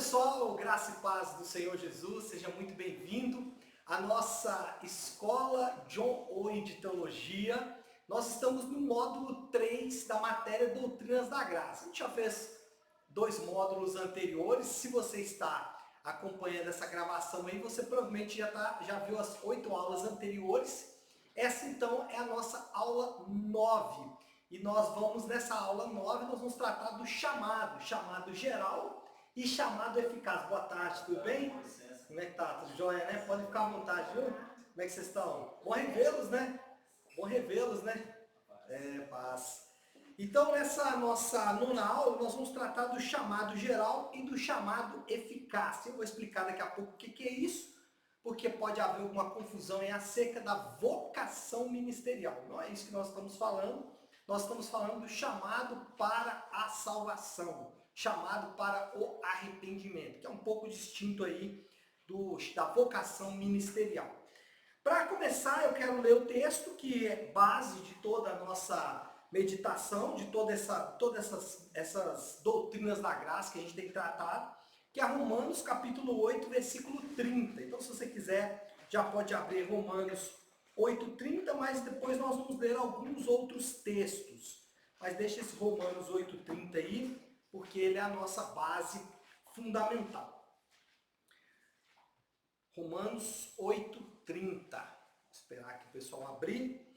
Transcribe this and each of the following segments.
pessoal, graça e paz do Senhor Jesus, seja muito bem-vindo à nossa Escola John Owen de Teologia. Nós estamos no módulo 3 da matéria Doutrinas da Graça. A gente já fez 2 módulos anteriores. Se você está acompanhando essa gravação aí, você provavelmente já viu as 8 aulas anteriores. Essa então é a nossa aula 9. E nós vamos, nessa aula 9, nós vamos tratar do chamado geral e chamado eficaz. Boa tarde, tudo bem? Como é que tá? Tudo jóia, né? Podem ficar à vontade, viu? Como é que vocês estão? Bom revê-los, né? Bom revê-los, né? Paz. Então, nessa nossa nona aula, nós vamos tratar do chamado geral e do chamado eficaz. Eu vou explicar daqui a pouco o que é isso, porque pode haver alguma confusão acerca da vocação ministerial. Não é isso que nós estamos falando. Nós estamos falando do chamado para a salvação, chamado para o arrependimento, que é um pouco distinto aí da vocação ministerial. Para começar, eu quero ler o texto que é base de toda a nossa meditação, de todas essas doutrinas da graça que a gente tem tratado, que é Romanos capítulo 8, versículo 30. Então, se você quiser, já pode abrir Romanos 8,30, mas depois nós vamos ler alguns outros textos. Mas deixa esse Romanos 8,30 aí, porque ele é a nossa base fundamental. Romanos 8,30. Vou esperar aqui o pessoal abrir.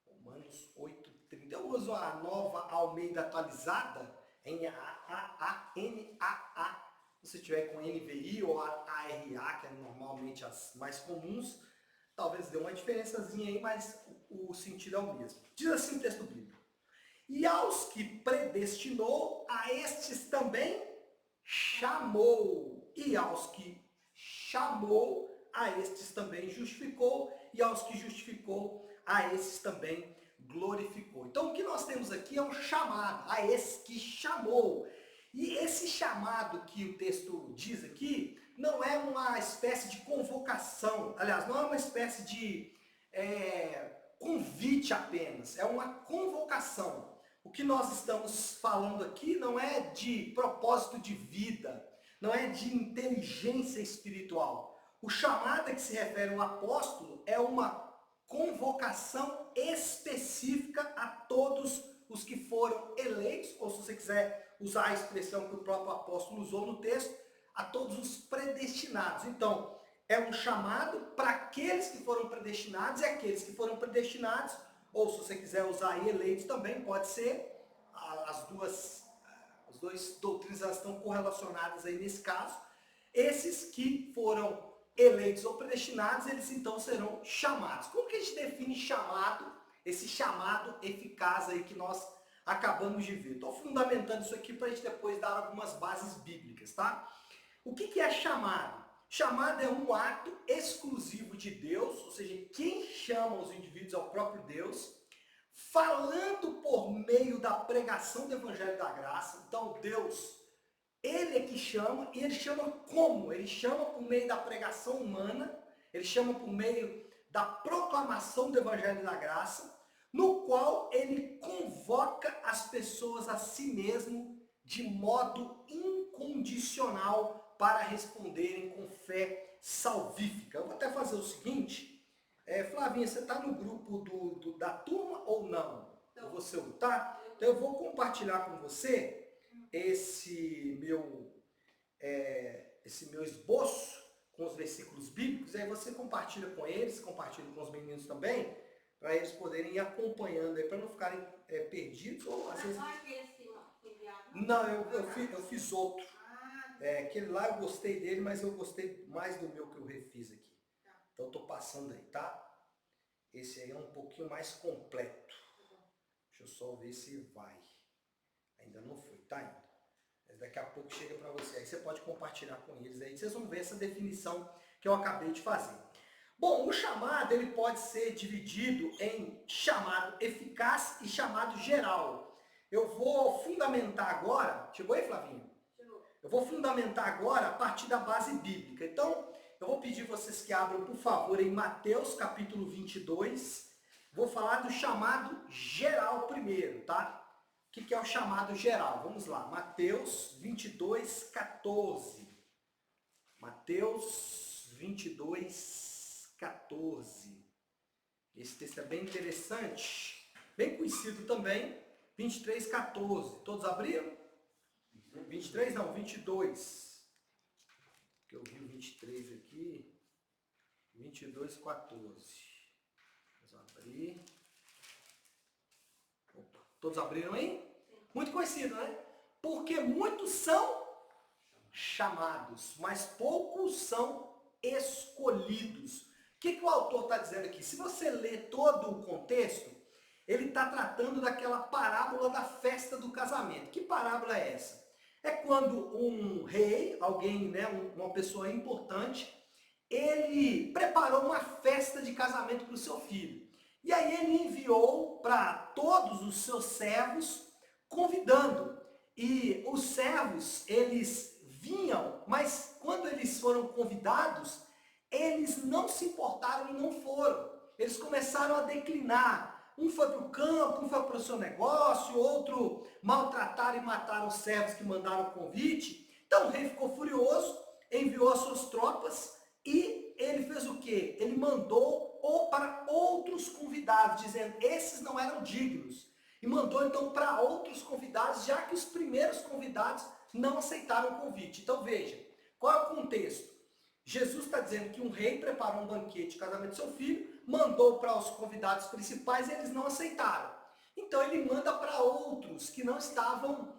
Romanos 8,30. Eu uso a nova Almeida atualizada, NAA. Se você tiver com NVI ou ARA, que é normalmente as mais comuns, talvez dê uma diferençazinha aí, mas o sentido é o mesmo. Diz assim o texto bíblico: e aos que predestinou, a estes também chamou. E aos que chamou, a estes também justificou. E aos que justificou, a estes também glorificou. Então o que nós temos aqui é um chamado, a esse que chamou. E esse chamado que o texto diz aqui não é uma espécie de convocação, aliás, não é uma espécie de convite apenas, é uma convocação. O que nós estamos falando aqui não é de propósito de vida, não é de inteligência espiritual. O chamado a que se refere o apóstolo é uma convocação específica a todos os que foram eleitos, ou se você quiser usar a expressão que o próprio apóstolo usou no texto, a todos os predestinados. Então, é um chamado para aqueles que foram predestinados, e aqueles que foram predestinados, ou se você quiser usar aí eleitos também, pode ser, as duas doutrinas elas estão correlacionadas aí nesse caso. Esses que foram eleitos ou predestinados, eles então serão chamados. Como que a gente define chamado, esse chamado eficaz aí que nós acabamos de ver? Estou fundamentando isso aqui para a gente depois dar algumas bases bíblicas, tá? O que é chamado? Chamado é um ato exclusivo de Deus, ou seja, quem chama os indivíduos é o próprio Deus, falando por meio da pregação do Evangelho da Graça. Então Deus, Ele é que chama, e Ele chama como? Ele chama por meio da pregação humana, Ele chama por meio da proclamação do Evangelho da Graça, no qual Ele convoca as pessoas a si mesmo de modo incondicional para responderem com fé salvífica. Eu vou até fazer o seguinte, Flavinha, você está no grupo da turma ou não? Então, você tá? Então eu vou compartilhar com você esse meu esboço com os versículos bíblicos, aí você compartilha com eles, compartilha com os meninos também, para eles poderem ir acompanhando aí, para não ficarem perdidos. Ou às vezes... Não, eu fiz outro. Aquele lá eu gostei dele, mas eu gostei mais do meu que eu refiz aqui. Então eu estou passando aí, tá? Esse aí é um pouquinho mais completo. Deixa eu só ver se vai. Ainda não foi, tá indo. Mas daqui a pouco chega para você. Aí você pode compartilhar com eles aí. Vocês vão ver essa definição que eu acabei de fazer. Bom, o chamado ele pode ser dividido em chamado eficaz e chamado geral. Eu vou fundamentar agora... Chegou aí, Flavinho? Chegou. Eu vou fundamentar agora a partir da base bíblica. Então, eu vou pedir vocês que abram, por favor, em Mateus capítulo 22. Vou falar do chamado geral primeiro, tá? O que é o chamado geral? Vamos lá, Mateus 22, 14. Mateus 22, 14. Esse texto é bem interessante, bem conhecido também. 23, 14. Todos abriram? 23 não, 22. Que eu vi o 23 aqui. 22, 14. Vamos abrir. Opa. Todos abriram aí? Muito conhecido, né? Porque muitos são chamados, mas poucos são escolhidos. O que o autor está dizendo aqui? Se você ler todo o contexto, ele está tratando daquela parábola da festa do casamento. Que parábola é essa? É quando um rei, alguém, né, uma pessoa importante, ele preparou uma festa de casamento para o seu filho. E aí ele enviou para todos os seus servos, convidando. E os servos, eles vinham, mas quando eles foram convidados, eles não se importaram e não foram. Eles começaram a declinar. Um foi para o campo, um foi para o seu negócio, outro maltrataram e mataram os servos que mandaram o convite. Então o rei ficou furioso, enviou as suas tropas e ele fez o quê? Ele mandou para outros convidados, dizendo, esses não eram dignos. E mandou então para outros convidados, já que os primeiros convidados não aceitaram o convite. Então veja, qual é o contexto? Jesus está dizendo que um rei preparou um banquete de casamento do seu filho, mandou para os convidados principais e eles não aceitaram. Então ele manda para outros que não estavam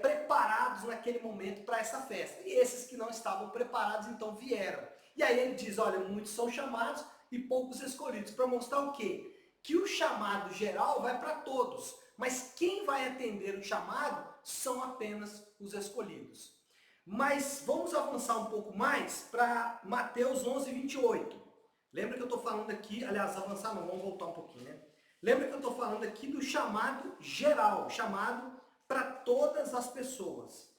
preparados naquele momento para essa festa. E esses que não estavam preparados então vieram. E aí ele diz, olha, muitos são chamados e poucos escolhidos. Para mostrar o quê? Que o chamado geral vai para todos. Mas quem vai atender o chamado são apenas os escolhidos. Mas vamos avançar um pouco mais para Mateus 11, 28. Lembra que eu estou falando aqui, aliás, avançar não, vamos voltar um pouquinho, né? Lembra que eu estou falando aqui do chamado geral, chamado para todas as pessoas.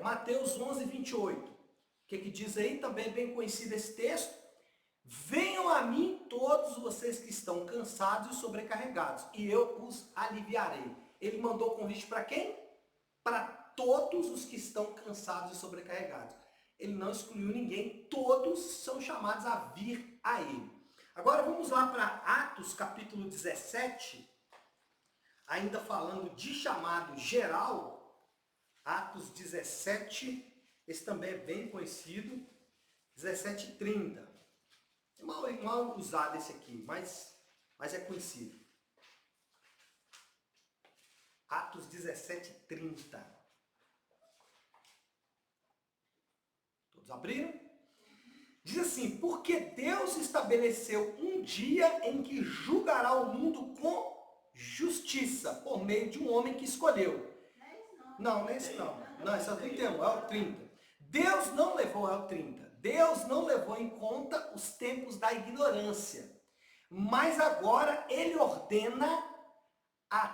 Mateus 11, 28. O que diz aí? Também é bem conhecido esse texto. Venham a mim todos vocês que estão cansados e sobrecarregados, e eu os aliviarei. Ele mandou o convite para quem? Para todos os que estão cansados e sobrecarregados. Ele não excluiu ninguém, todos são chamados a vir a ele. Agora vamos lá para Atos capítulo 17, ainda falando de chamado geral. Atos 17, esse também é bem conhecido, 17:30. É mal usado esse aqui, mas é conhecido. Atos 17:30. Todos abriram? Diz assim, porque Deus estabeleceu um dia em que julgará o mundo com justiça, por meio de um homem que escolheu. Não, esse não. Não, esse é o 31, é o 30. Deus não levou, é o 30. Deus não levou em conta os tempos da ignorância. Mas agora ele ordena a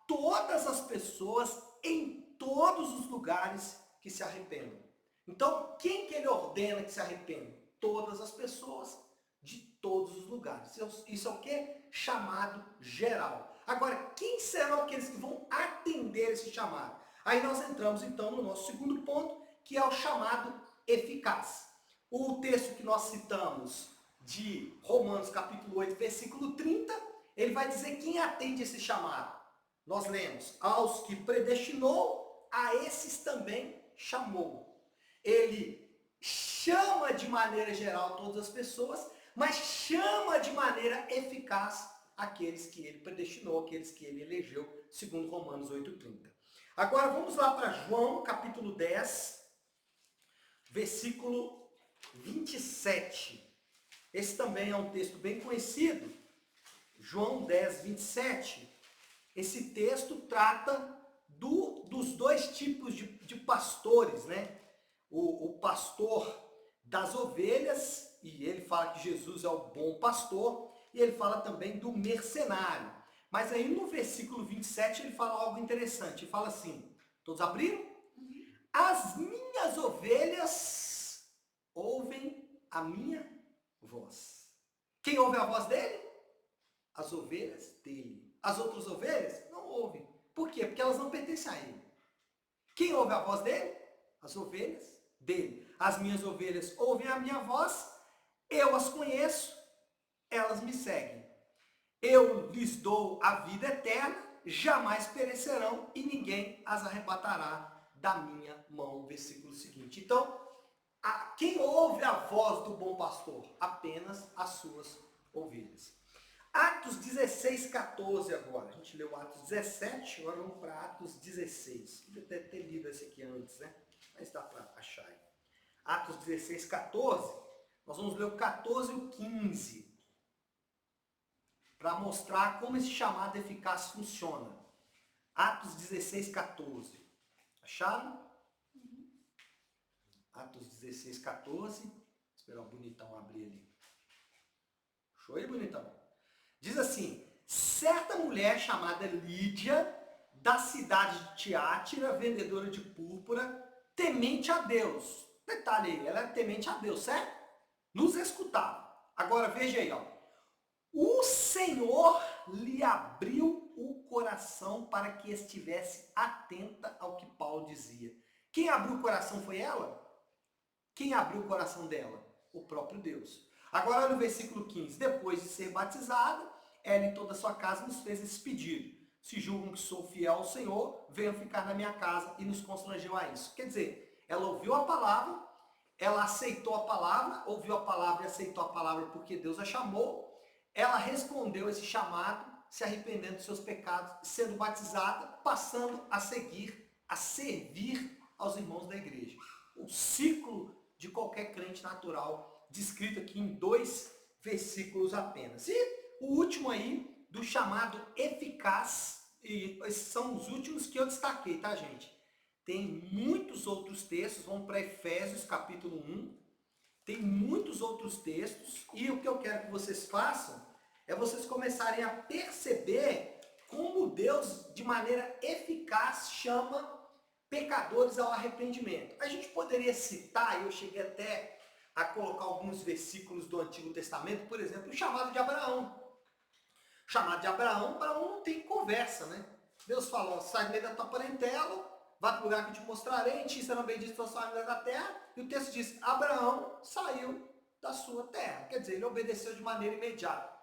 todas as pessoas em todos os lugares que se arrependam. Então, quem que ele ordena que se arrependam? Todas as pessoas de todos os lugares. Isso é o que? Chamado geral. Agora, quem serão aqueles que vão atender esse chamado? Aí nós entramos então no nosso segundo ponto, que é o chamado eficaz. O texto que nós citamos de Romanos capítulo 8, versículo 30, ele vai dizer quem atende esse chamado. Nós lemos, aos que predestinou, a esses também chamou. Ele chama de maneira geral todas as pessoas, mas chama de maneira eficaz aqueles que ele predestinou, aqueles que ele elegeu, segundo Romanos 8:30. Agora vamos lá para João, capítulo 10, versículo 27. Esse também é um texto bem conhecido. João 10, 27. Esse texto trata dos dois tipos de pastores, né? O pastor das ovelhas, e ele fala que Jesus é o bom pastor, e ele fala também do mercenário. Mas aí no versículo 27 ele fala algo interessante, ele fala assim, todos abriram? As minhas ovelhas ouvem a minha voz. Quem ouve a voz dele? As ovelhas dele. As outras ovelhas não ouvem. Por quê? Porque elas não pertencem a ele. Quem ouve a voz dele? As ovelhas dele. As minhas ovelhas ouvem a minha voz, eu as conheço, elas me seguem. Eu lhes dou a vida eterna, jamais perecerão e ninguém as arrebatará da minha mão. Versículo seguinte. Então, quem ouve a voz do bom pastor? Apenas as suas ovelhas. Atos 16, 14 agora. A gente leu Atos 17, agora vamos para Atos 16. Eu deve ter lido esse aqui antes, né? Mas dá para achar aí. Atos 16, 14. Nós vamos ler o 14 e o 15. Para mostrar como esse chamado eficaz funciona. Atos 16, 14. Acharam? Atos 16, 14. Vou esperar o bonitão abrir ali. Show aí, bonitão. Diz assim: certa mulher chamada Lídia, da cidade de Tiátira, vendedora de púrpura, temente a Deus. Detalhe aí, ela é temente a Deus, certo? Nos escutava. Agora veja aí, ó. O Senhor lhe abriu o coração para que estivesse atenta ao que Paulo dizia. Quem abriu o coração foi ela? Quem abriu o coração dela? O próprio Deus. Agora olha o versículo 15. Depois de ser batizada, ela e toda a sua casa nos fez esse pedido. Se julgam que sou fiel ao Senhor, venham ficar na minha casa, e nos constrangeu a isso. Quer dizer, ela ouviu a palavra, ela aceitou a palavra, ouviu a palavra e aceitou a palavra porque Deus a chamou. Ela respondeu esse chamado, se arrependendo dos seus pecados, sendo batizada, passando a seguir, a servir aos irmãos da igreja. O ciclo de qualquer crente natural, descrito aqui em 2 versículos apenas. E o último aí, do chamado eficaz, e esses são os últimos que eu destaquei, tá, gente? Tem muitos outros textos, vamos para Efésios capítulo 1, tem muitos outros textos, e o que eu quero que vocês façam é vocês começarem a perceber como Deus, de maneira eficaz, chama pecadores ao arrependimento. A gente poderia citar, eu cheguei até a colocar alguns versículos do Antigo Testamento, por exemplo, o chamado de Abraão. O chamado de Abraão não tem conversa, né? Deus fala, sai do meio da tua parentela, vai para o lugar que eu te mostrarei, em ti serão benditos todas as famílias da terra. E o texto diz, Abraão saiu da sua terra. Quer dizer, ele obedeceu de maneira imediata.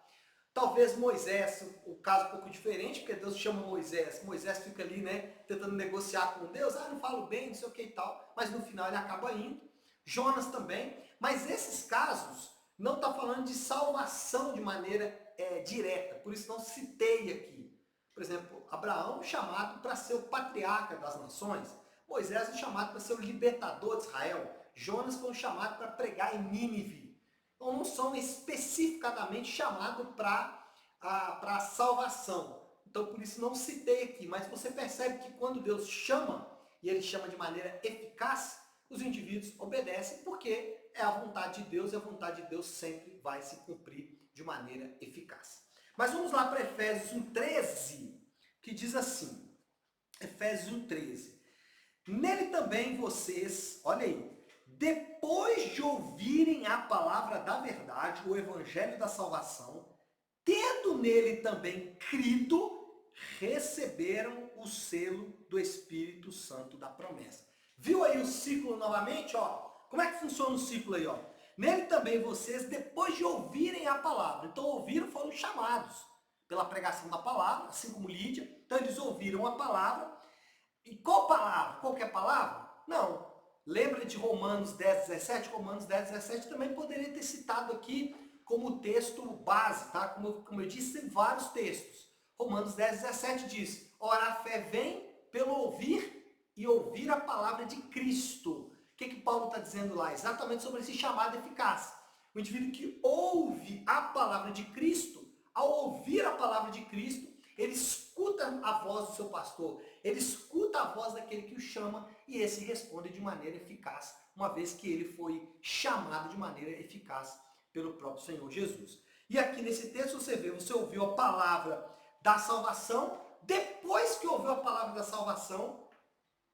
Talvez Moisés, o caso um pouco diferente, porque Deus chama Moisés. Moisés fica ali, né, tentando negociar com Deus. Não falo bem, não sei o que e tal. Mas no final ele acaba indo. Jonas também. Mas esses casos não está falando de salvação de maneira direta. Por isso não citei aqui. Por exemplo, Abraão chamado para ser o patriarca das nações. Moisés foi chamado para ser o libertador de Israel. Jonas foi chamado para pregar em Nínive. Então não são especificadamente chamados para a salvação. Então por isso não citei aqui. Mas você percebe que quando Deus chama, e Ele chama de maneira eficaz, os indivíduos obedecem porque é a vontade de Deus, e a vontade de Deus sempre vai se cumprir de maneira eficaz. Mas vamos lá para Efésios 1,13, que diz assim, Efésios 1,13. Nele também vocês, olha aí, depois de ouvirem a palavra da verdade, o evangelho da salvação, tendo nele também crido, receberam o selo do Espírito Santo da promessa. Viu aí o ciclo novamente? Ó? Como é que funciona o ciclo aí? Ó? Nele também vocês, depois de ouvirem a palavra, então ouviram, foram chamados pela pregação da palavra, assim como Lídia, então eles ouviram a palavra. E qual palavra? Qualquer palavra? Não. Lembra de Romanos 10, 17? Romanos 10, 17 também poderia ter citado aqui como texto base, tá? Como eu disse, tem vários textos. Romanos 10, 17 diz, ora a fé vem pelo ouvir e ouvir a palavra de Cristo. O que Paulo está dizendo lá? Exatamente sobre esse chamado eficaz. O indivíduo que ouve a palavra de Cristo, ao ouvir a palavra de Cristo, ele escuta a voz do seu pastor, ele escuta a voz daquele que o chama e esse responde de maneira eficaz, uma vez que ele foi chamado de maneira eficaz pelo próprio Senhor Jesus. E aqui nesse texto você vê, você ouviu a palavra da salvação, depois que ouviu a palavra da salvação,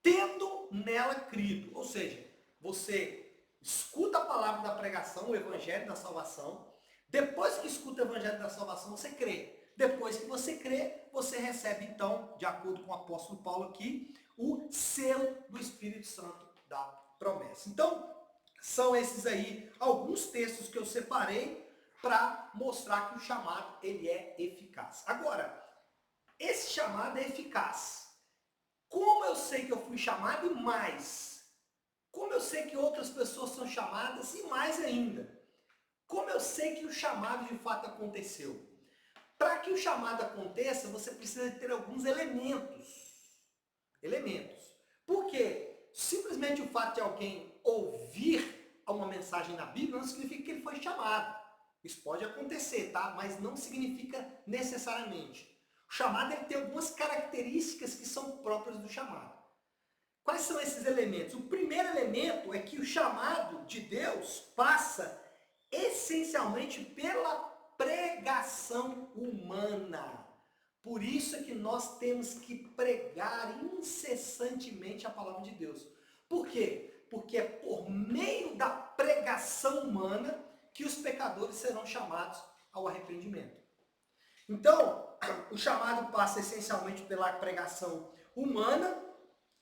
tendo nela crido. Ou seja, você escuta a palavra da pregação, o evangelho da salvação, depois que escuta o evangelho da salvação, você crê. Depois que você crê, você recebe então, de acordo com o apóstolo Paulo aqui, o selo do Espírito Santo da promessa. Então, são esses aí alguns textos que eu separei para mostrar que o chamado ele é eficaz. Agora, esse chamado é eficaz. Como eu sei que eu fui chamado e mais? Como eu sei que outras pessoas são chamadas e mais ainda? Como eu sei que o chamado de fato aconteceu? Para que o chamado aconteça, você precisa ter alguns elementos. Por quê? Simplesmente o fato de alguém ouvir uma mensagem na Bíblia não significa que ele foi chamado. Isso pode acontecer, tá? Mas não significa necessariamente. O chamado ele tem algumas características que são próprias do chamado. Quais são esses elementos? O primeiro elemento é que o chamado de Deus passa essencialmente pela pregação humana. Por isso é que nós temos que pregar incessantemente a palavra de Deus. Por quê? Porque é por meio da pregação humana que os pecadores serão chamados ao arrependimento. Então, o chamado passa essencialmente pela pregação humana.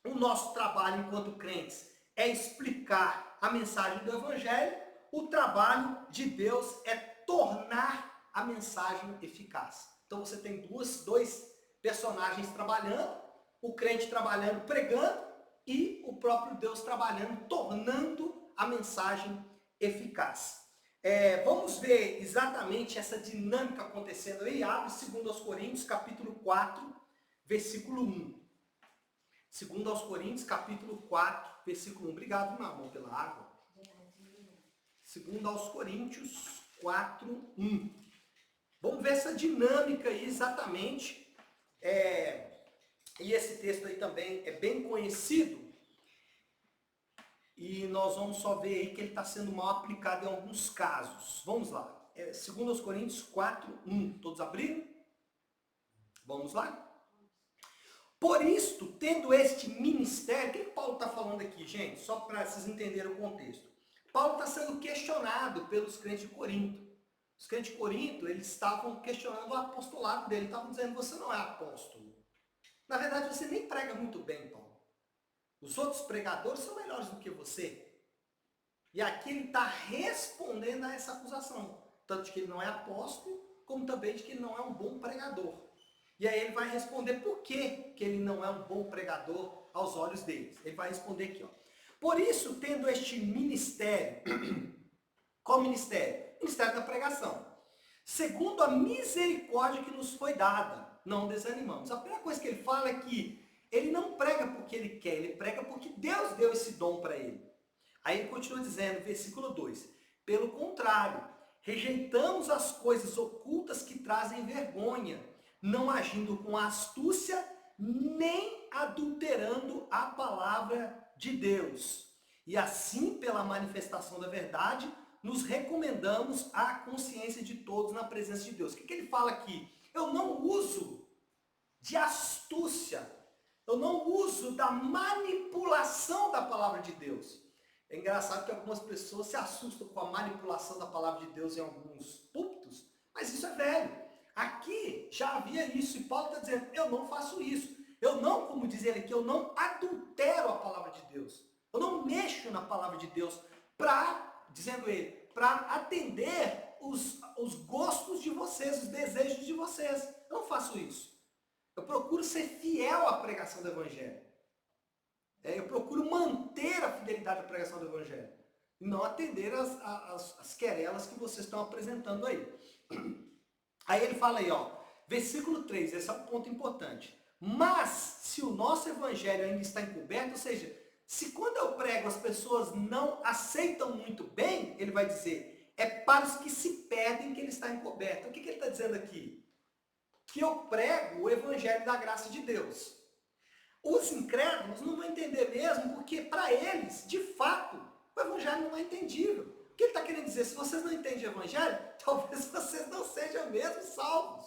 O nosso trabalho enquanto crentes é explicar a mensagem do Evangelho. O trabalho de Deus é tornar a mensagem eficaz. Então você tem dois personagens trabalhando, o crente trabalhando, pregando, e o próprio Deus trabalhando, tornando a mensagem eficaz. Vamos ver exatamente essa dinâmica acontecendo aí. Abre 2 Coríntios, capítulo 4, versículo 1. 2 Coríntios, capítulo 4, versículo 1. Obrigado, meu amor, pela água. 2 Coríntios 4, 1. Vamos ver essa dinâmica aí exatamente. E esse texto aí também é bem conhecido. E nós vamos só ver aí que ele está sendo mal aplicado em alguns casos. Vamos lá. 2 Coríntios 4, 1. Todos abriram? Vamos lá? Por isto, tendo este ministério... O que Paulo está falando aqui, gente? Só para vocês entenderem o contexto. Paulo está sendo questionado pelos crentes de Corinto. Os crentes de Corinto, eles estavam questionando o apostolado dele. Estavam dizendo, você não é apóstolo. Na verdade, você nem prega muito bem, Paulo. Os outros pregadores são melhores do que você. E aqui ele está respondendo a essa acusação. Tanto de que ele não é apóstolo, como também de que ele não é um bom pregador. E aí ele vai responder por que ele não é um bom pregador aos olhos deles. Ele vai responder aqui, ó. Por isso, tendo este ministério... Qual ministério? Ministério da pregação. Segundo a misericórdia que nos foi dada, não desanimamos. A primeira coisa que ele fala é que ele não prega porque ele quer, ele prega porque Deus deu esse dom para ele. Aí ele continua dizendo, versículo 2, pelo contrário, rejeitamos as coisas ocultas que trazem vergonha, não agindo com astúcia, nem adulterando a palavra de Deus. E assim, pela manifestação da verdade, nos recomendamos à consciência de todos na presença de Deus. O que ele fala aqui? Eu não uso de astúcia, eu não uso da manipulação da palavra de Deus. É engraçado que algumas pessoas se assustam com a manipulação da palavra de Deus em alguns púlpitos, mas isso é velho. Aqui já havia isso, e Paulo está dizendo, eu não faço isso. Eu não, como diz ele aqui, eu não adultero a palavra de Deus. Eu não mexo na palavra de Deus dizendo ele, para atender os gostos de vocês, os desejos de vocês. Eu não faço isso. Eu procuro ser fiel à pregação do Evangelho. Eu procuro manter a fidelidade à pregação do Evangelho. E não atender as querelas que vocês estão apresentando aí. Aí ele fala aí, ó, versículo 3, esse é um ponto importante. Mas, se o nosso Evangelho ainda está encoberto, ou seja, se quando eu prego as pessoas não aceitam muito bem, ele vai dizer, é para os que se perdem que ele está encoberto. O que ele está dizendo aqui? Que eu prego o Evangelho da graça de Deus. Os incrédulos não vão entender mesmo, porque para eles, de fato, o Evangelho não é entendível. O que ele está querendo dizer? Se vocês não entendem o Evangelho, talvez vocês não sejam mesmo salvos.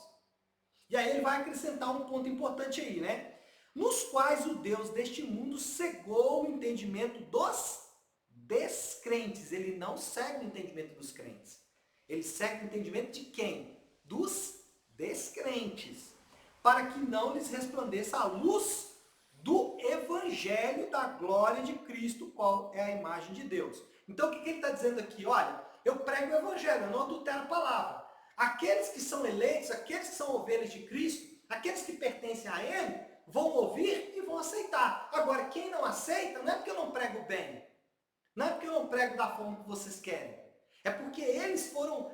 E aí ele vai acrescentar um ponto importante aí, né? Nos quais o Deus deste mundo cegou o entendimento dos descrentes. Ele não segue o entendimento dos crentes. Ele segue o entendimento de quem? Dos descrentes, para que não lhes resplandeça a luz do evangelho da glória de Cristo, qual é a imagem de Deus. Então o que ele está dizendo aqui? Olha, eu prego o evangelho, eu não adultero a palavra. Aqueles que são eleitos, aqueles que são ovelhas de Cristo, aqueles que pertencem a Ele, vão ouvir e vão aceitar. Agora, quem não aceita, não é porque eu não prego bem, não é porque eu não prego da forma que vocês querem, é porque eles foram,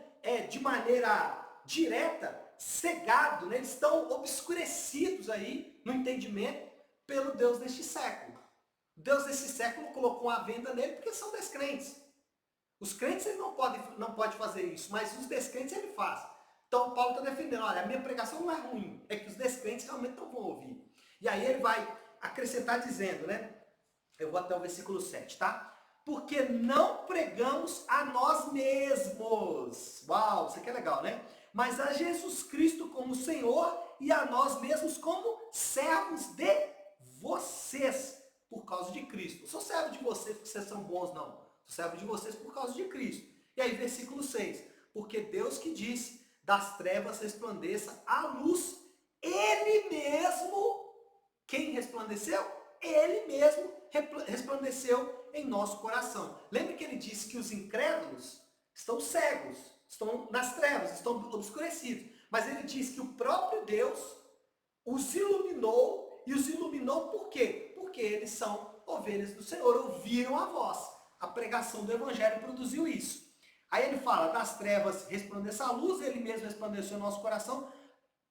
de maneira direta, cegados, né? Eles estão obscurecidos aí no entendimento pelo Deus deste século. O Deus deste século colocou uma venda nele porque são descrentes. Os crentes ele não pode fazer isso, mas os descrentes ele faz. Então Paulo está defendendo, olha, a minha pregação não é ruim, é que os descrentes realmente não vão ouvir. E aí ele vai acrescentar dizendo, né? Eu vou até o versículo 7, tá? Porque não pregamos a nós mesmos. Uau, isso aqui é legal, né? Mas a Jesus Cristo como Senhor e a nós mesmos como servos de vocês, por causa de Cristo. Eu sou servo de vocês porque vocês são bons, não. Sou servo de vocês por causa de Cristo. E aí, versículo 6. Porque Deus que disse, das trevas resplandeça a luz, Ele mesmo, quem resplandeceu? Ele mesmo resplandeceu em nosso coração. Lembra que ele disse que os incrédulos estão cegos, estão nas trevas, estão obscurecidos. Mas ele diz que o próprio Deus os iluminou, e os iluminou por quê? Porque eles são ovelhas do Senhor, ouviram a voz. A pregação do Evangelho produziu isso. Aí ele fala, das trevas resplandeça a luz, ele mesmo resplandeceu em nosso coração,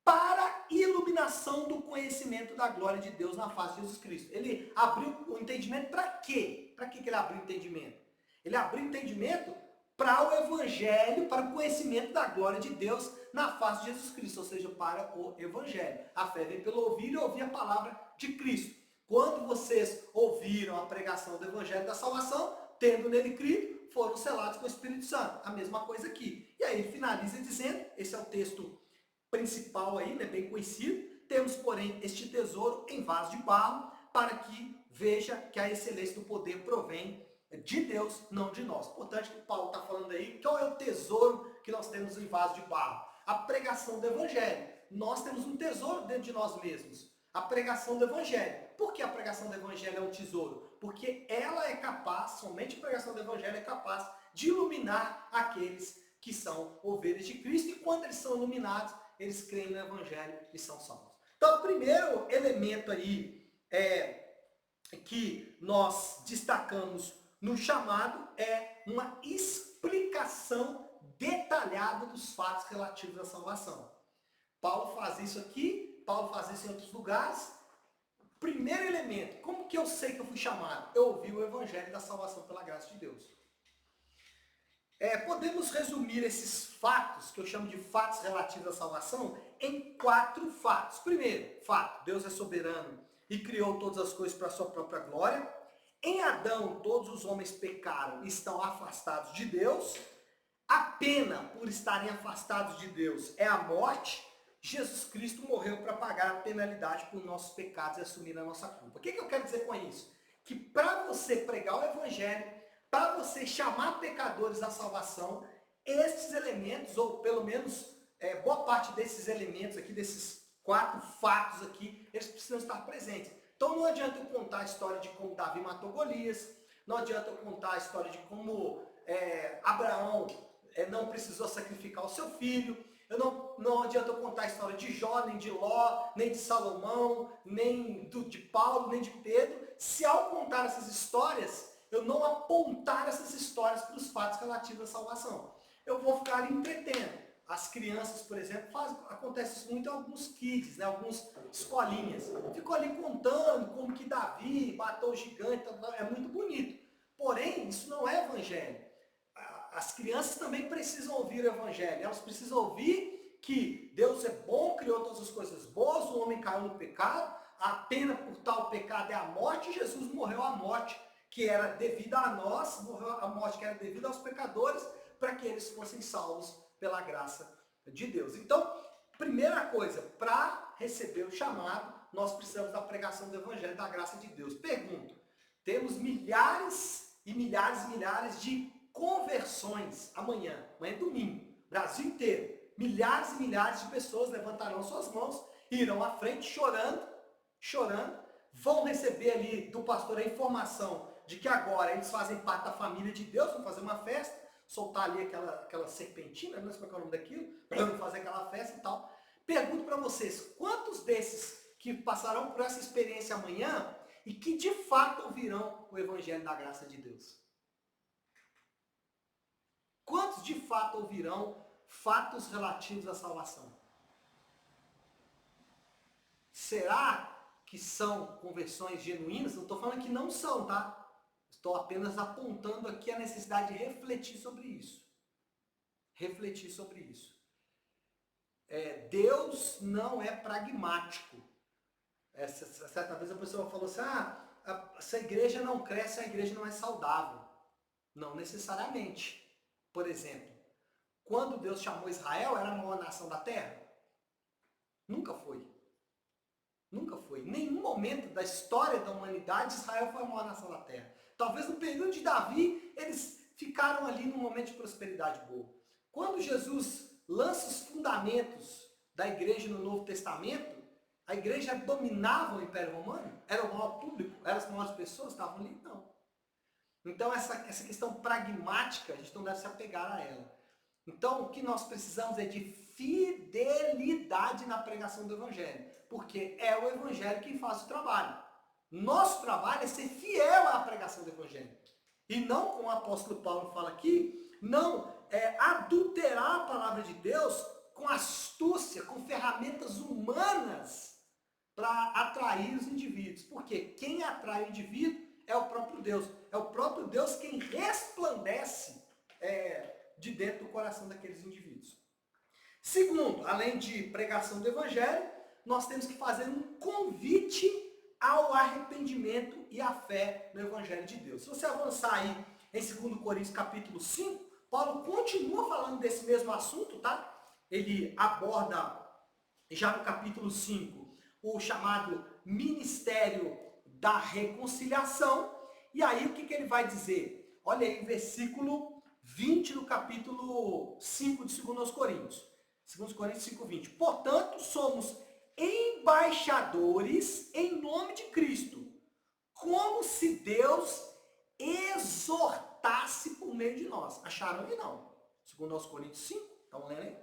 para iluminação do conhecimento da glória de Deus na face de Jesus Cristo. Ele abriu o entendimento para quê? Para que ele abriu o entendimento? Ele abriu o entendimento para o Evangelho, para o conhecimento da glória de Deus na face de Jesus Cristo, ou seja, para o Evangelho. A fé vem pelo ouvir e ouvir a palavra de Cristo. Quando vocês ouviram a pregação do Evangelho da salvação, tendo nele crido, foram selados com o Espírito Santo. A mesma coisa aqui. E aí ele finaliza dizendo, esse é o texto principal aí, né, bem conhecido, temos, porém, este tesouro em vaso de barro, para que veja que a excelência do poder provém de Deus, não de nós. Importante que Paulo está falando aí, qual é o tesouro que nós temos em vaso de barro? A pregação do Evangelho. Nós temos um tesouro dentro de nós mesmos. A pregação do Evangelho. Por que a pregação do Evangelho é um tesouro? Porque ela é capaz, somente a pregação do Evangelho é capaz de iluminar aqueles que são ovelhas de Cristo, e quando eles são iluminados, eles creem no Evangelho e são salvos. Então, o primeiro elemento aí que nós destacamos no chamado é uma explicação detalhada dos fatos relativos à salvação. Paulo faz isso aqui, Paulo faz isso em outros lugares. Primeiro elemento, como que eu sei que eu fui chamado? Eu ouvi o Evangelho da salvação pela graça de Deus. Podemos resumir esses fatos, que eu chamo de fatos relativos à salvação, em 4 fatos. Primeiro, fato, Deus é soberano e criou todas as coisas para a sua própria glória. Em Adão, todos os homens pecaram e estão afastados de Deus. A pena por estarem afastados de Deus é a morte. Jesus Cristo morreu para pagar a penalidade por nossos pecados e assumir a nossa culpa. O que eu quero dizer com isso? Que para você pregar o Evangelho, para você chamar pecadores à salvação, esses elementos, ou pelo menos boa parte desses elementos aqui, desses 4 fatos aqui, eles precisam estar presentes. Então não adianta eu contar a história de como Davi matou Golias, não adianta eu contar a história de como Abraão não precisou sacrificar o seu filho, não adianta eu contar a história de Jó, nem de Ló, nem de Salomão, nem de Paulo, nem de Pedro, se ao contar essas histórias, eu não apontar essas histórias para os fatos relativos à salvação. Eu vou ficar ali entretendo. As crianças, por exemplo, acontece isso muito em alguns kids, né, algumas escolinhas. Ficou ali contando como que Davi matou o gigante, é muito bonito. Porém, isso não é evangelho. As crianças também precisam ouvir o evangelho. Elas precisam ouvir que Deus é bom, criou todas as coisas boas, o homem caiu no pecado, a pena por tal pecado é a morte, e Jesus morreu a morte que era devida a nós, morreu a morte que era devida aos pecadores, para que eles fossem salvos pela graça de Deus. Então, primeira coisa, para receber o chamado, nós precisamos da pregação do Evangelho, da graça de Deus. Pergunto, temos milhares e milhares e milhares de conversões amanhã é domingo, Brasil inteiro. milhares e milhares de pessoas levantarão suas mãos, irão à frente chorando, chorando, vão receber ali do pastor a informação de que agora eles fazem parte da família de Deus, vão fazer uma festa, soltar ali aquela serpentina, não sei qual é o nome daquilo, vão fazer aquela festa e tal. Pergunto para vocês, quantos desses que passarão por essa experiência amanhã e que de fato ouvirão o evangelho da graça de Deus? Quantos de fato ouvirão fatos relativos à salvação? Será que são conversões genuínas? Não estou falando que não são, tá? Estou apenas apontando aqui a necessidade de refletir sobre isso. Refletir sobre isso. Deus não é pragmático. Certa vez a pessoa falou assim, essa igreja não cresce, a igreja não é saudável. Não necessariamente. Por exemplo, quando Deus chamou Israel, era a maior nação da terra? Nunca foi. Nunca foi. Em nenhum momento da história da humanidade, Israel foi a maior nação da terra. Talvez no período de Davi, eles ficaram ali num momento de prosperidade boa. Quando Jesus lança os fundamentos da igreja no Novo Testamento, a igreja dominava o Império Romano? Era o maior público? Eram as maiores pessoas que estavam ali? Não. Então essa questão pragmática, a gente não deve se apegar a ela. Então o que nós precisamos é de fidelidade na pregação do Evangelho. Porque é o Evangelho quem faz o trabalho. Nosso trabalho é ser fiel à pregação do Evangelho. E não, como o apóstolo Paulo fala aqui, não adulterar a palavra de Deus com astúcia, com ferramentas humanas para atrair os indivíduos. Porque quem atrai o indivíduo é o próprio Deus. É o próprio Deus quem resplandece de dentro do coração daqueles indivíduos. Segundo, além de pregação do Evangelho, nós temos que fazer um convite ao arrependimento e à fé no Evangelho de Deus. Se você avançar aí em 2 Coríntios capítulo 5, Paulo continua falando desse mesmo assunto, tá? Ele aborda já no capítulo 5 o chamado ministério da reconciliação. E aí o que ele vai dizer? Olha aí o versículo 20 do capítulo 5 de 2 Coríntios. 2 Coríntios 5, 20. Portanto, somos embaixadores em nome de Cristo, como se Deus exortasse por meio de nós. Acharam aí não? 2 Coríntios 5, estão lendo aí?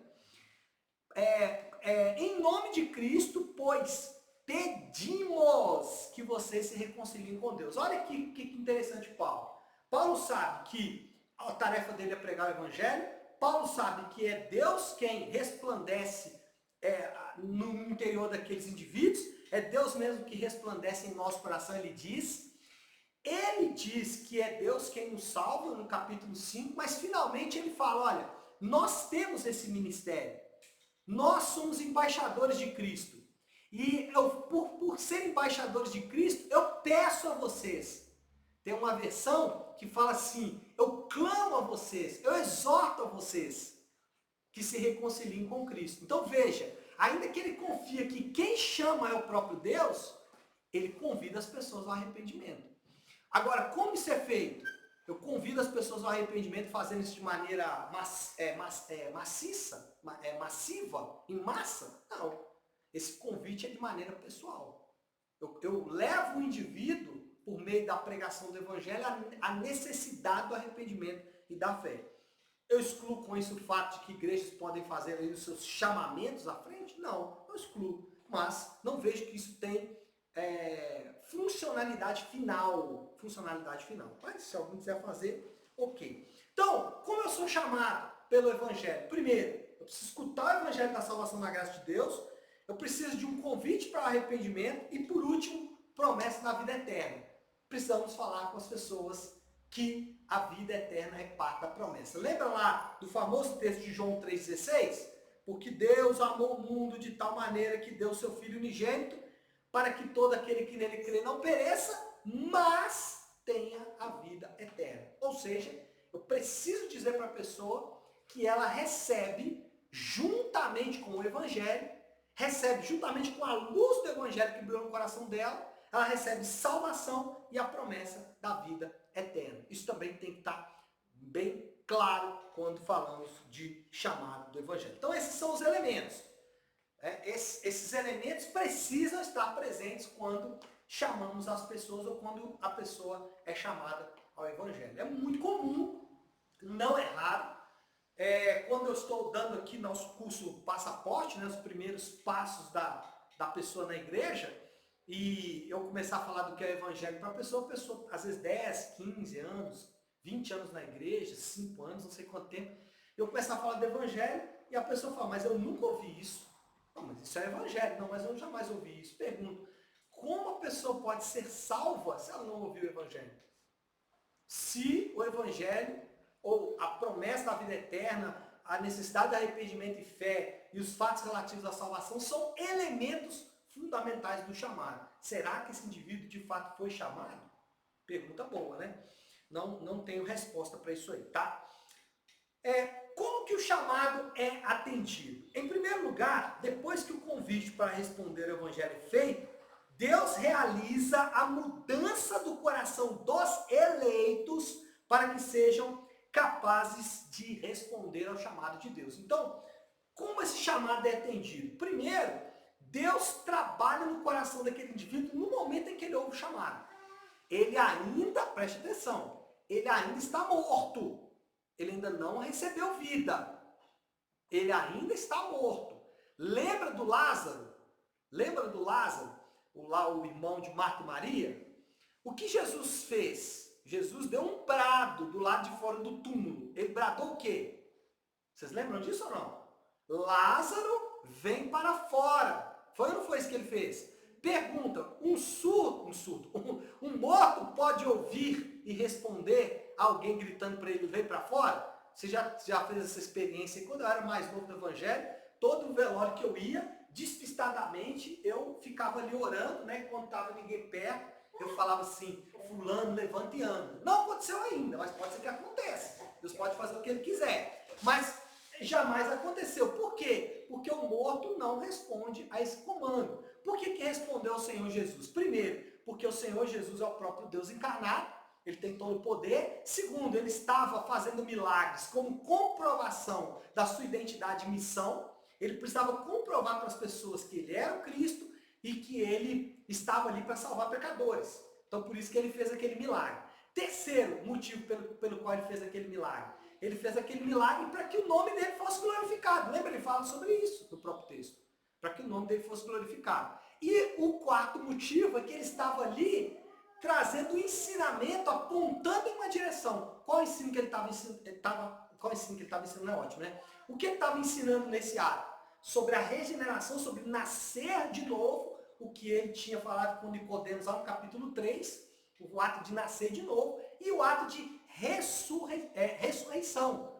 Em nome de Cristo, pois pedimos que vocês se reconciliem com Deus. Olha que interessante Paulo. Paulo sabe que a tarefa dele é pregar o Evangelho. Paulo sabe que é Deus quem resplandece no interior daqueles indivíduos. É Deus mesmo que resplandece em nosso coração, ele diz. Ele diz que é Deus quem nos salva no capítulo 5, mas finalmente ele fala, olha, nós temos esse ministério. Nós somos embaixadores de Cristo. E por ser embaixadores de Cristo, eu peço a vocês. Tem uma versão que fala assim, eu clamo a vocês, eu exorto a vocês que se reconciliem com Cristo. Então veja, ainda que ele confia que quem chama é o próprio Deus, ele convida as pessoas ao arrependimento. Agora, como isso é feito? Eu convido as pessoas ao arrependimento fazendo isso de maneira massiva, em massa? Não. Esse convite é de maneira pessoal. Eu levo o indivíduo, por meio da pregação do Evangelho, à necessidade do arrependimento e da fé. Eu excluo com isso o fato de que igrejas podem fazer aí os seus chamamentos à frente? Não, eu excluo. Mas não vejo que isso tem funcionalidade final. Mas se alguém quiser fazer, ok. Então, como eu sou chamado pelo Evangelho? Primeiro, eu preciso escutar o Evangelho da salvação na graça de Deus. Eu preciso de um convite para o arrependimento. E por último, promessa da vida eterna. Precisamos falar com as pessoas que a vida eterna é parte da promessa. Lembra lá do famoso texto de João 3,16? Porque Deus amou o mundo de tal maneira que deu o seu Filho unigênito, para que todo aquele que nele crê não pereça, mas tenha a vida eterna. Ou seja, eu preciso dizer para a pessoa que ela recebe, juntamente com o Evangelho, recebe juntamente com a luz do Evangelho que brilhou no coração dela, ela recebe salvação e a promessa da vida eterna. Isso também tem que estar bem claro quando falamos de chamado do Evangelho. Então esses são os elementos. Esses elementos precisam estar presentes quando chamamos as pessoas ou quando a pessoa é chamada ao Evangelho. É muito comum, não é raro, quando eu estou dando aqui nosso curso Passaporte, né, os primeiros passos da pessoa na igreja, e eu começar a falar do que é o Evangelho para a pessoa, às vezes 10, 15 anos, 20 anos na igreja, 5 anos, não sei quanto tempo, eu começar a falar do Evangelho e a pessoa fala, mas eu nunca ouvi isso. Não, mas isso é Evangelho. Não, mas eu jamais ouvi isso. Pergunto, como a pessoa pode ser salva se ela não ouviu o Evangelho? Se o Evangelho, ou a promessa da vida eterna, a necessidade de arrependimento e fé e os fatos relativos à salvação são elementos fundamentais do chamado. Será que esse indivíduo de fato foi chamado? Pergunta boa, né? Não tenho resposta para isso aí, tá? Como que o chamado é atendido? Em primeiro lugar, depois que o convite para responder ao Evangelho é feito, Deus realiza a mudança do coração dos eleitos para que sejam capazes de responder ao chamado de Deus. Então, como esse chamado é atendido? Primeiro, Deus trabalha no coração daquele indivíduo no momento em que ele ouve o chamado. Ele ainda, preste atenção, ele ainda está morto. Ele ainda não recebeu vida. Ele ainda está morto. Lembra do Lázaro? Lembra do Lázaro? O irmão de Marta e Maria? O que Jesus fez? Jesus deu um brado do lado de fora do túmulo. Ele bradou o quê? Vocês lembram disso ou não? Lázaro, vem para fora. Foi ou não foi isso que ele fez? Pergunta, um morto pode ouvir e responder alguém gritando para ele, vem para fora? Você já fez essa experiência? Quando eu era mais novo do Evangelho, todo velório que eu ia, despistadamente, eu ficava ali orando, né? Quando estava ninguém perto, eu falava assim, fulano, levanta e anda. Não aconteceu ainda, mas pode ser que aconteça. Deus pode fazer o que ele quiser. Mas jamais aconteceu. Por quê? Porque o morto não responde a esse comando. Por que respondeu ao Senhor Jesus? Primeiro, porque o Senhor Jesus é o próprio Deus encarnado, ele tem todo o poder. Segundo, ele estava fazendo milagres como comprovação da sua identidade e missão. Ele precisava comprovar para as pessoas que ele era o Cristo e que ele estava ali para salvar pecadores. Então, por isso que ele fez aquele milagre. Terceiro motivo pelo qual ele fez aquele milagre. Ele fez aquele milagre para que o nome dele fosse glorificado. Lembra? Ele fala sobre isso no próprio texto. Para que o nome dele fosse glorificado. E o quarto motivo é que ele estava ali trazendo um ensinamento, apontando em uma direção. Qual ensino que ele estava ensinando? Qual ensino que ele estava ensinando é ótimo, né? O que ele estava ensinando nesse ato? Sobre a regeneração, sobre nascer de novo, o que ele tinha falado com Nicodemos lá no capítulo 3, o ato de nascer de novo, e o ato de ressurreição,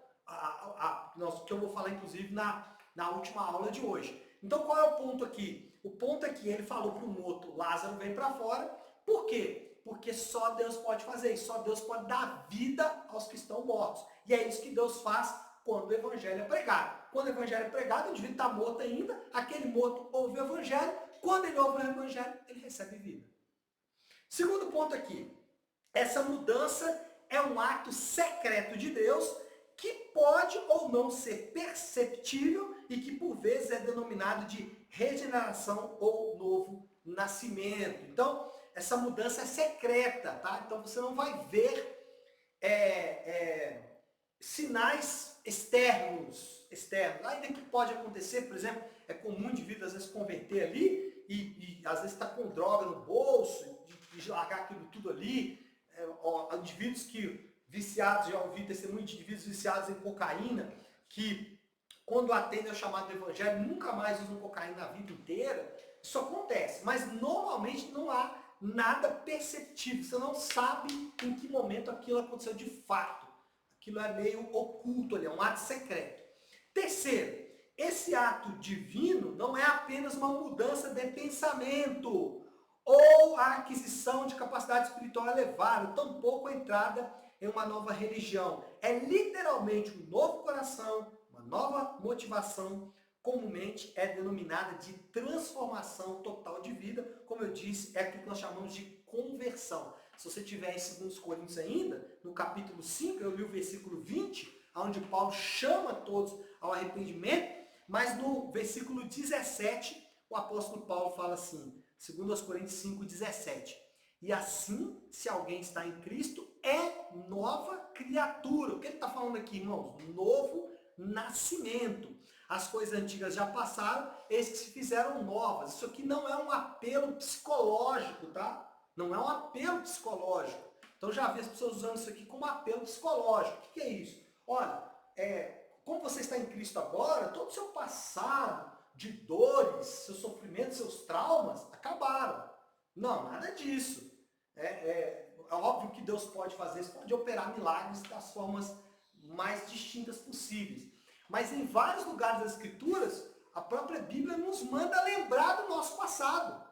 que eu vou falar inclusive na última aula de hoje. Então qual é o ponto aqui? O ponto é que ele falou para o morto, Lázaro vem para fora. Por quê? Porque só Deus pode fazer isso, só Deus pode dar vida aos que estão mortos. E é isso que Deus faz quando o Evangelho é pregado. Quando o Evangelho é pregado, o indivíduo está morto ainda, aquele morto ouve o Evangelho, quando ele ouve o Evangelho, ele recebe vida. Segundo ponto aqui, essa mudança é um ato secreto de Deus que pode ou não ser perceptível e que por vezes é denominado de regeneração ou novo nascimento. Então, essa mudança é secreta, tá? Então você não vai ver sinais externos. Ainda que pode acontecer, por exemplo, é comum o indivíduo às vezes converter ali e às vezes está com droga no bolso, de largar aquilo tudo ali. Indivíduos que viciados, já ouvi testemunho de indivíduos viciados em cocaína, que quando atendem ao chamado do Evangelho, nunca mais usam cocaína na vida inteira. Isso acontece, mas normalmente não há nada perceptível. Você não sabe em que momento aquilo aconteceu de fato. Aquilo é meio oculto ali, é um ato secreto. Terceiro, esse ato divino não é apenas uma mudança de pensamento ou a aquisição de capacidade espiritual elevada, tampouco a entrada em uma nova religião. É literalmente um novo coração, uma nova motivação, comumente é denominada de transformação total de vida. Como eu disse, é aquilo que nós chamamos de conversão. Se você tiver em 2 Coríntios ainda, no capítulo 5, eu li o versículo 20, onde Paulo chama todos ao arrependimento, mas no versículo 17, o apóstolo Paulo fala assim, 2 Coríntios 5:17. E assim, se alguém está em Cristo, é nova criatura. O que ele está falando aqui, irmãos? Novo nascimento. As coisas antigas já passaram, eis que se fizeram novas. Isso aqui não é um apelo psicológico, tá? Não é um apelo psicológico. Então já vi as pessoas usando isso aqui como apelo psicológico. O que é isso? Olha, como você está em Cristo agora, todo o seu passado de dores, seus sofrimentos, seus traumas, acabaram. Não, nada disso. É óbvio que Deus pode fazer isso, pode operar milagres das formas mais distintas possíveis. Mas em vários lugares das Escrituras, a própria Bíblia nos manda lembrar do nosso passado.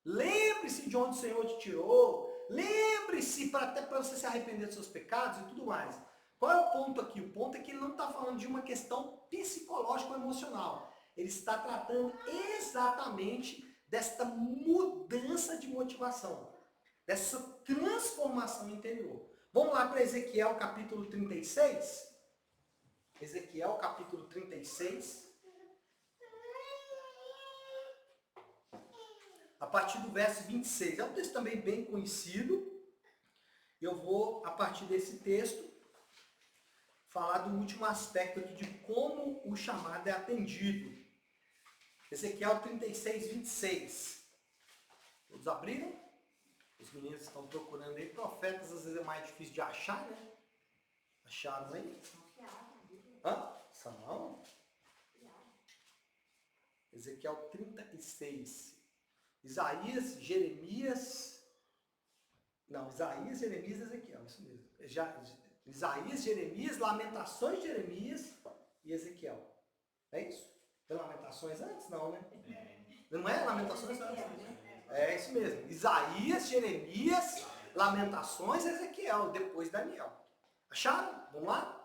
Lembre-se de onde o Senhor te tirou. Lembre-se até para você se arrepender dos seus pecados e tudo mais. Qual é o ponto aqui? O ponto é que ele não está falando de uma questão psicológica ou emocional. Ele está tratando exatamente desta mudança de motivação, dessa transformação interior. Vamos lá para Ezequiel capítulo 36. Ezequiel capítulo 36. A partir do verso 26. É um texto também bem conhecido. Eu vou, a partir desse texto, falar do último aspecto aqui de como o chamado é atendido. Ezequiel 36, 26. Todos abriram? Os meninos estão procurando aí. Profetas às vezes é mais difícil de achar, né? Acharam aí? Hã? Não? Ezequiel 36. Isaías, Jeremias. Não, Isaías, Jeremias e Ezequiel. Isso mesmo. Isaías, Jeremias, Lamentações de Jeremias e Ezequiel. É isso? Tem Lamentações antes? Não, né? Não é Lamentações antes? É isso mesmo. Isaías, Jeremias, Lamentações e Ezequiel. Depois Daniel. Acharam? Vamos lá?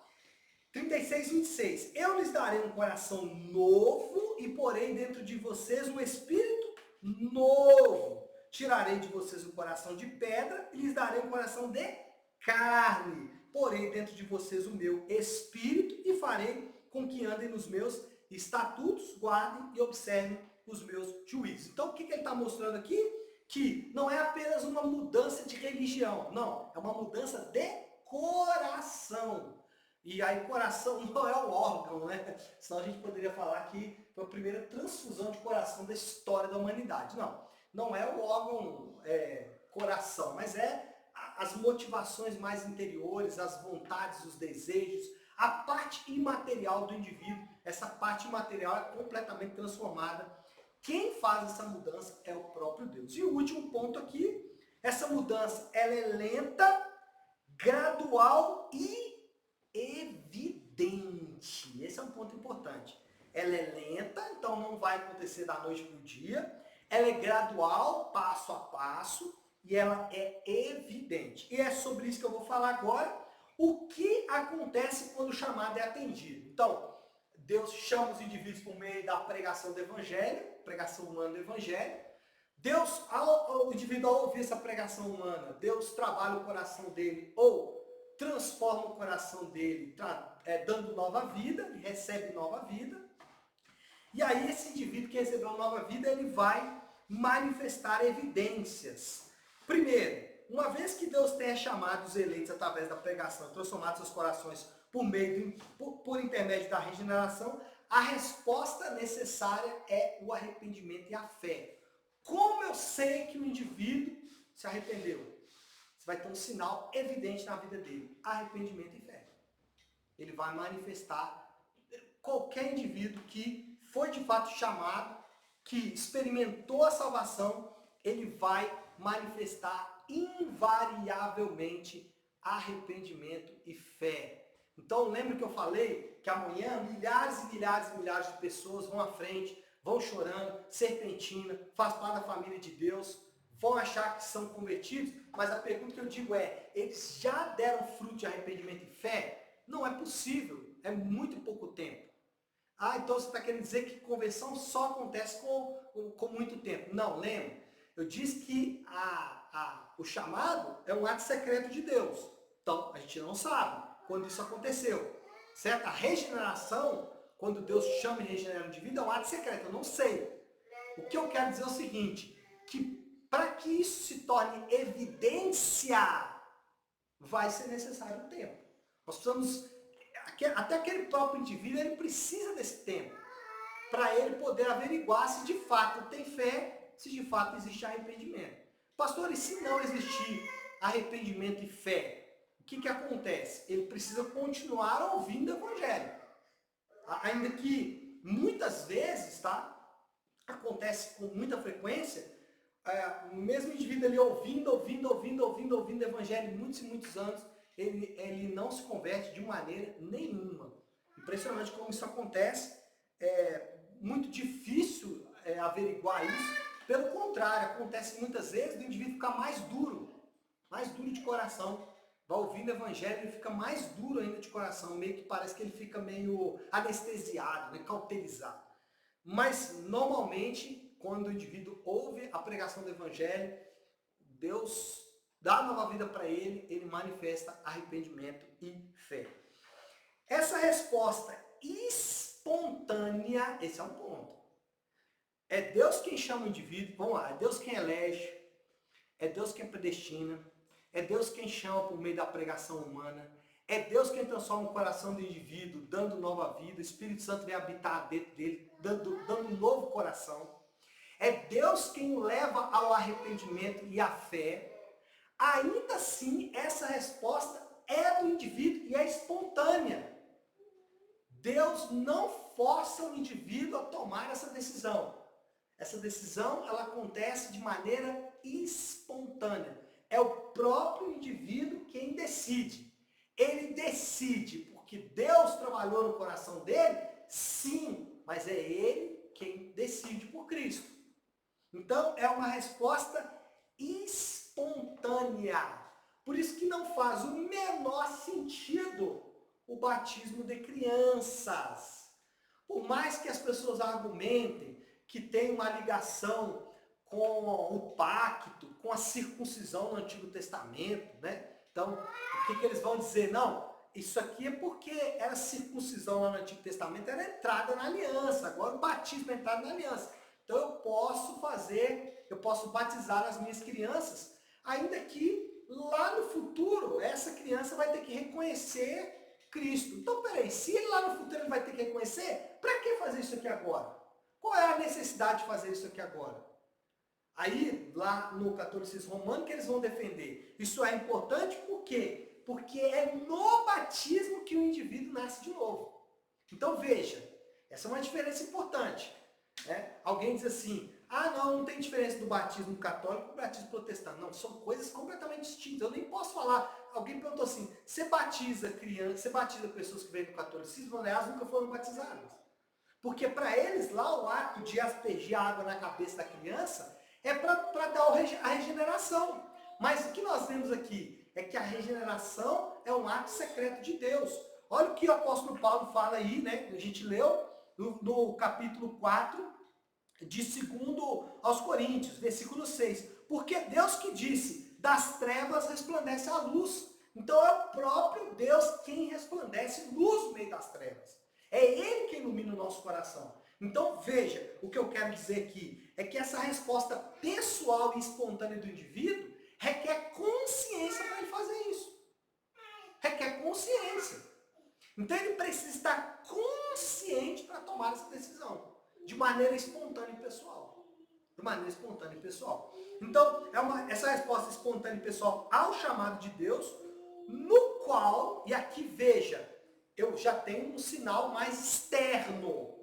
36, 26. Eu lhes darei um coração novo e porei dentro de vocês um espírito novo. Tirarei de vocês um coração de pedra e lhes darei um coração de carne. Porei dentro de vocês o meu espírito e farei com que andem nos meus estatutos, guardem e observem os meus juízos. Então o que ele está mostrando aqui? Que não é apenas uma mudança de religião. Não, é uma mudança de coração. E aí coração não é o órgão, né? Senão a gente poderia falar que foi a primeira transfusão de coração da história da humanidade. Não, não é o órgão coração, mas é as motivações mais interiores, as vontades, os desejos, a parte imaterial do indivíduo. Essa parte imaterial é completamente transformada. Quem faz essa mudança é o próprio Deus. E o último ponto aqui, essa mudança ela é lenta, gradual e evidente. Esse é um ponto importante. Ela é lenta, então não vai acontecer da noite para o dia. Ela é gradual, passo a passo, e ela é evidente. E é sobre isso que eu vou falar agora. O que acontece quando o chamado é atendido? Então, Deus chama os indivíduos por meio da pregação do Evangelho, pregação humana do Evangelho. Deus, o indivíduo ao ouvir essa pregação humana, Deus trabalha o coração dele ou transforma o coração dele, dando nova vida, ele recebe nova vida. E aí esse indivíduo que recebeu nova vida, ele vai manifestar evidências. Primeiro, uma vez que Deus tenha chamado os eleitos através da pregação, transformado seus corações por intermédio da regeneração, a resposta necessária é o arrependimento e a fé. Como eu sei que o indivíduo se arrependeu? Você vai ter um sinal evidente na vida dele, arrependimento e fé. Ele vai manifestar, qualquer indivíduo que foi de fato chamado, que experimentou a salvação, ele vai manifestar invariavelmente arrependimento e fé. Então lembra que eu falei que amanhã milhares e milhares e milhares de pessoas vão à frente, vão chorando, serpentina, faz parte da família de Deus, vão achar que são convertidos, mas a pergunta que eu digo é, eles já deram fruto de arrependimento e fé? Não é possível, é muito pouco tempo. Ah, então você está querendo dizer que conversão só acontece com muito tempo. Não, lembra? Eu disse que o chamado é um ato secreto de Deus. Então, a gente não sabe quando isso aconteceu. certo? A regeneração, quando Deus chama e regenera o indivíduo, é um ato secreto, eu não sei. O que eu quero dizer é o seguinte, que para que isso se torne evidência, vai ser necessário um tempo. Nós precisamos, até aquele próprio indivíduo, ele precisa desse tempo, para ele poder averiguar se de fato tem fé, se de fato existe arrependimento. Pastor, e se não existir arrependimento e fé, o que acontece? Ele precisa continuar ouvindo o evangelho. Ainda que muitas vezes, tá? Acontece com muita frequência, o mesmo indivíduo ali ouvindo o evangelho muitos e muitos anos, ele não se converte de maneira nenhuma. Impressionante como isso acontece. É muito difícil averiguar isso. Pelo contrário, acontece muitas vezes do indivíduo ficar mais duro de coração. Vai ouvindo o evangelho, ele fica mais duro ainda de coração, meio que parece que ele fica meio anestesiado, né, cauterizado. Mas, normalmente, quando o indivíduo ouve a pregação do evangelho, Deus dá nova vida para ele, ele manifesta arrependimento e fé. Essa resposta espontânea, esse é um ponto. É Deus quem chama o indivíduo, vamos lá, é Deus quem elege, é Deus quem predestina, é Deus quem chama por meio da pregação humana, é Deus quem transforma o coração do indivíduo, dando nova vida, o Espírito Santo vem habitar dentro dele, dando um novo coração. É Deus quem o leva ao arrependimento e à fé. Ainda assim, essa resposta é do indivíduo e é espontânea. Deus não força o indivíduo a tomar essa decisão. Essa decisão, ela acontece de maneira espontânea. É o próprio indivíduo quem decide. Ele decide porque Deus trabalhou no coração dele? Sim, mas é ele quem decide por Cristo. Então, é uma resposta espontânea. Por isso que não faz o menor sentido o batismo de crianças. Por mais que as pessoas argumentem que tem uma ligação com o pacto, com a circuncisão no Antigo Testamento, né? Então, o que eles vão dizer? Não, isso aqui é porque era circuncisão lá no Antigo Testamento, era entrada na aliança, agora o batismo é entrada na aliança. Então eu posso batizar as minhas crianças, ainda que lá no futuro essa criança vai ter que reconhecer Cristo. Então, peraí, se ele lá no futuro ele vai ter que reconhecer, para que fazer isso aqui agora? Qual é a necessidade de fazer isso aqui agora? Aí, lá no catolicismo romano, que eles vão defender. Isso é importante por quê? Porque é no batismo que o indivíduo nasce de novo. Então, veja, essa é uma diferença importante. Alguém diz assim, não tem diferença do batismo católico e do batismo protestante. Não, são coisas completamente distintas. Eu nem posso falar. Alguém perguntou assim, você batiza crianças, você batiza pessoas que vêm do catolicismo, aliás, nunca foram batizadas. Porque para eles lá o ato de aspergir água na cabeça da criança é para dar a regeneração. Mas o que nós vemos aqui é que a regeneração é um ato secreto de Deus. Olha o que o apóstolo Paulo fala aí, né? A gente leu no capítulo 4, de 2 aos Coríntios, versículo 6. Porque Deus que disse, das trevas resplandece a luz. Então é o próprio Deus quem resplandece luz no meio das trevas. É Ele que ilumina o nosso coração. Então veja, o que eu quero dizer aqui é que essa resposta pessoal e espontânea do indivíduo requer consciência para ele fazer isso. Requer consciência. Então ele precisa estar consciente para tomar essa decisão. De maneira espontânea e pessoal. De maneira espontânea e pessoal. Então, essa resposta espontânea e pessoal ao chamado de Deus, no qual, e aqui veja, eu já tenho um sinal mais externo,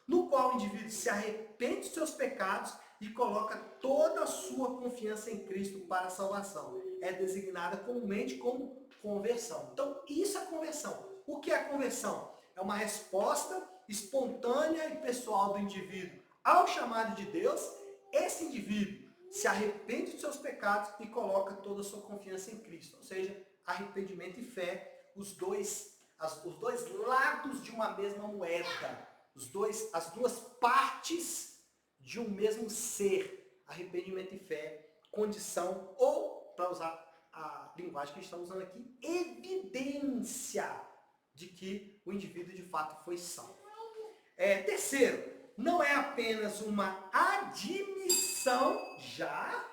no qual o indivíduo se arrepende dos seus pecados e coloca toda a sua confiança em Cristo para a salvação. É designada comumente como conversão. Então, isso é conversão. O que é a conversão? É uma resposta espontânea e pessoal do indivíduo ao chamado de Deus. Esse indivíduo se arrepende dos seus pecados e coloca toda a sua confiança em Cristo. Ou seja, arrependimento e fé, os dois lados de uma mesma moeda. As duas partes de um mesmo ser. Arrependimento e fé, condição, ou, para usar a linguagem que estamos usando aqui, evidência de que o indivíduo de fato foi salvo. Terceiro, não é apenas uma admissão já...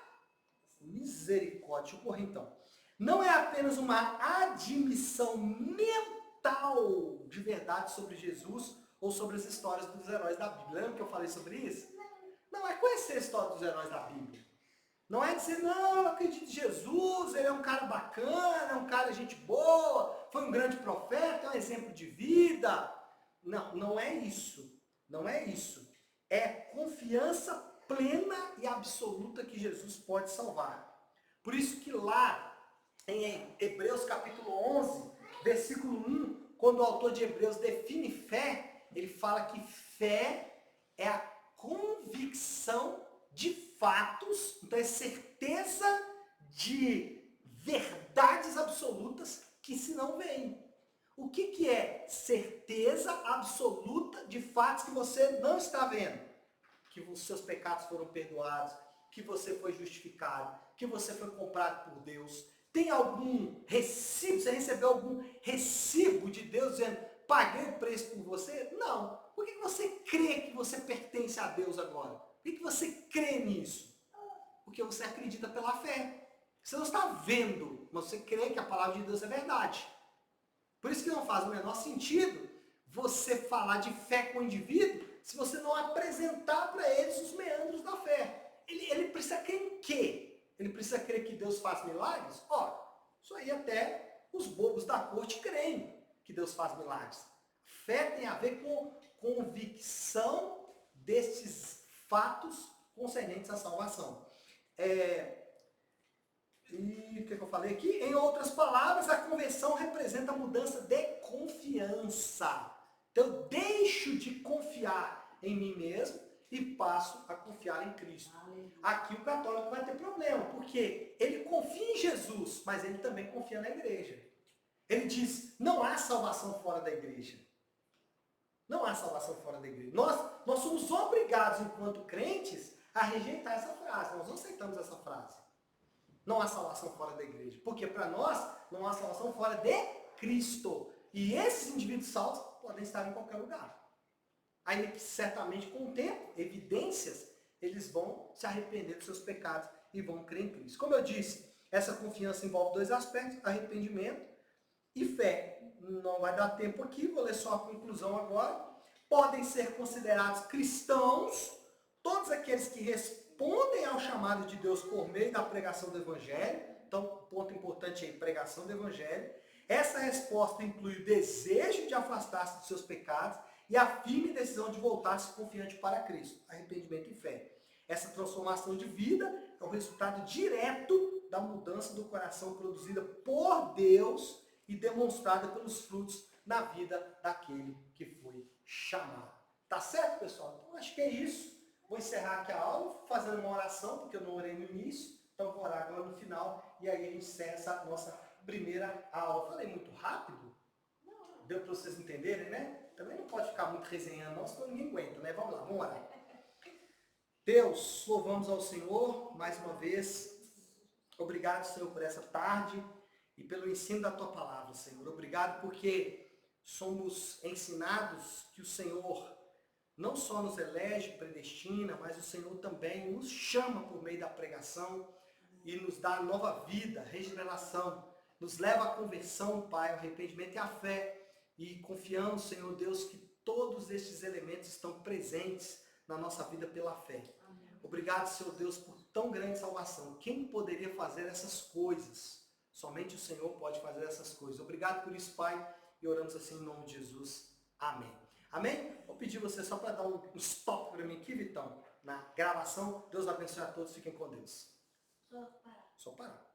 Misericórdia, deixa eu correr então. Não é apenas uma admissão mental de verdade sobre Jesus ou sobre as histórias dos heróis da Bíblia. Lembra que eu falei sobre isso? Não é conhecer a história dos heróis da Bíblia. Não é dizer, não, eu acredito em Jesus, ele é um cara bacana, é um cara gente boa, foi um grande profeta, é um exemplo de vida. Não, não é isso. Não é isso. É confiança plena e absoluta que Jesus pode salvar. Por isso que lá em Hebreus capítulo 11, versículo 1, quando o autor de Hebreus define fé, ele fala que fé é a convicção de fatos, então é certeza de verdades absolutas que se não veem. O que é certeza absoluta de fatos que você não está vendo? Que os seus pecados foram perdoados, que você foi justificado, que você foi comprado por Deus. Tem algum recibo? Você recebeu algum recibo de Deus dizendo, paguei o preço por você? Não. Por que você crê que você pertence a Deus agora? Por que você crê nisso? Porque você acredita pela fé. Você não está vendo, mas você crê que a palavra de Deus é verdade. Por isso que não faz o menor sentido você falar de fé com o indivíduo se você não apresentar para eles os meandros da fé. Ele precisa crer em quê? Ele precisa crer que Deus faz milagres? Ora, isso aí até os bobos da corte creem que Deus faz milagres. Fé tem a ver com convicção destes fatos concernentes à salvação. E o que eu falei aqui? Em outras palavras, a conversão representa a mudança de confiança. Então, eu deixo de confiar em mim mesmo e passo a confiar em Cristo. Aqui o católico vai ter problema, porque ele confia em Jesus, mas ele também confia na igreja. Ele diz, não há salvação fora da igreja. Não há salvação fora da igreja. Nós somos obrigados, enquanto crentes, a rejeitar essa frase. Nós não aceitamos essa frase. Não há salvação fora da igreja. Porque para nós, não há salvação fora de Cristo. E esses indivíduos salvos podem estar em qualquer lugar. Ainda que certamente com o tempo, evidências, eles vão se arrepender dos seus pecados e vão crer em Cristo. Como eu disse, essa confiança envolve dois aspectos, arrependimento e fé. Não vai dar tempo aqui, vou ler só a conclusão agora. Podem ser considerados cristãos todos aqueles que respondem ao chamado de Deus por meio da pregação do Evangelho. Então, ponto importante aí, pregação do Evangelho. Essa resposta inclui o desejo de afastar-se dos seus pecados e a firme decisão de voltar-se confiante para Cristo. Arrependimento e fé. Essa transformação de vida é o resultado direto da mudança do coração produzida por Deus e demonstrada pelos frutos na vida daquele que foi chamado. Tá certo, pessoal? Então, acho que é isso. Vou encerrar aqui a aula fazendo uma oração, porque eu não orei no início, então vou orar agora no final, e aí a gente encerra essa nossa primeira aula. Falei muito rápido? Deu para vocês entenderem, né? Também não pode ficar muito resenhando, não, senão ninguém aguenta, né? Vamos lá, vamos orar. Deus, louvamos ao Senhor mais uma vez. Obrigado, Senhor, por essa tarde e pelo ensino da Tua palavra, Senhor. Obrigado porque somos ensinados que o Senhor não só nos elege, predestina, mas o Senhor também nos chama por meio da pregação e nos dá nova vida, regeneração. Nos leva à conversão, Pai, ao arrependimento e à fé. E confiamos, Senhor Deus, que todos estes elementos estão presentes na nossa vida pela fé. Amém. Obrigado, Senhor Deus, por tão grande salvação. Quem poderia fazer essas coisas? Somente o Senhor pode fazer essas coisas. Obrigado por isso, Pai, e oramos assim em nome de Jesus. Amém. Amém? Vou pedir você só para dar um stop para mim aqui, Vitão, na gravação. Deus abençoe a todos. Fiquem com Deus. Só parar. Só parar.